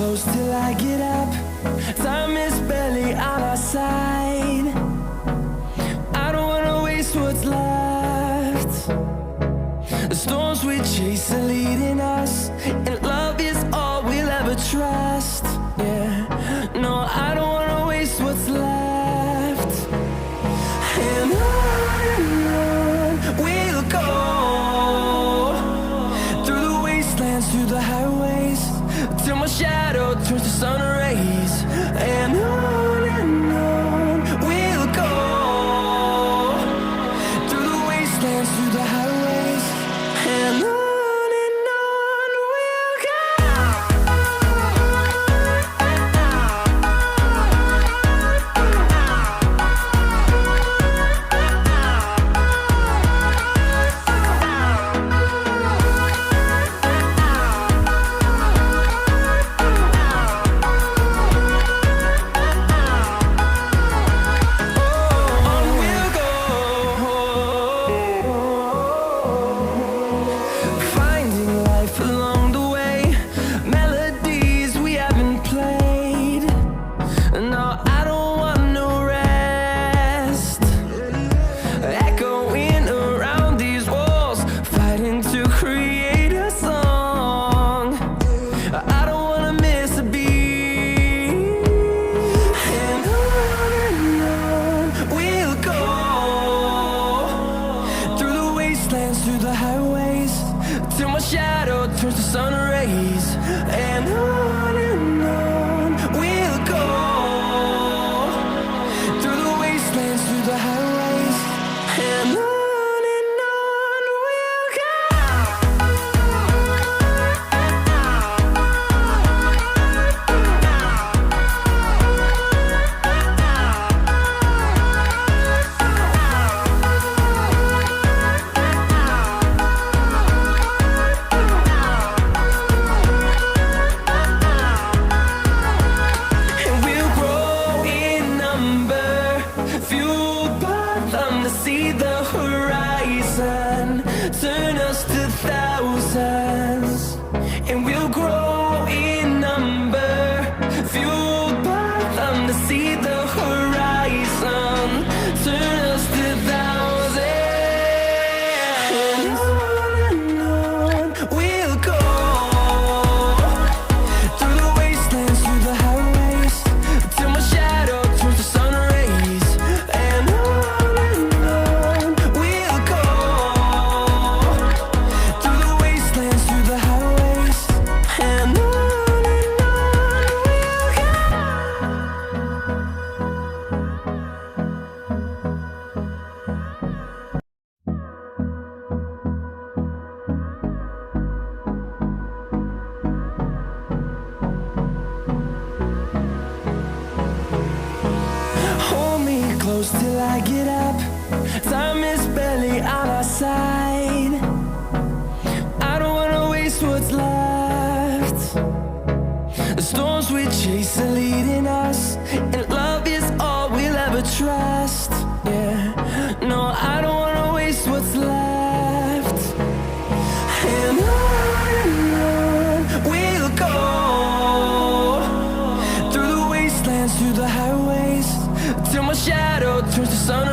close till I get up. Time is barely on our side. I don't wanna waste what's left. The storms we chase are leading us, and love is all we'll ever trust. Yeah, no, I don't wanna waste what's left. And on we'll go, through the wastelands, through the highways, till my shadow turns to sun rays. And on we'll go, through the wastelands, through the highways, and on we'll go. Through the highways, till my shadow turns to sun rays. And on we'll go, through the wastelands, through the highways, and on we'll go. See the horizon, turn us to thousands, and we'll grow in number, fueled by them. To see the horizon, turn us to thousands, and on we'll go, through the wastelands, through the highways, till my shadow turns to sun rays. And close till I get up. Time is barely on our side. I don't wanna waste what's left. The storms we chase are leading us, and love is all we'll ever trust. Yeah, no, I don't wanna waste what's left. And on we'll go, through the wastelands, through the highways, till my shadow turns to sun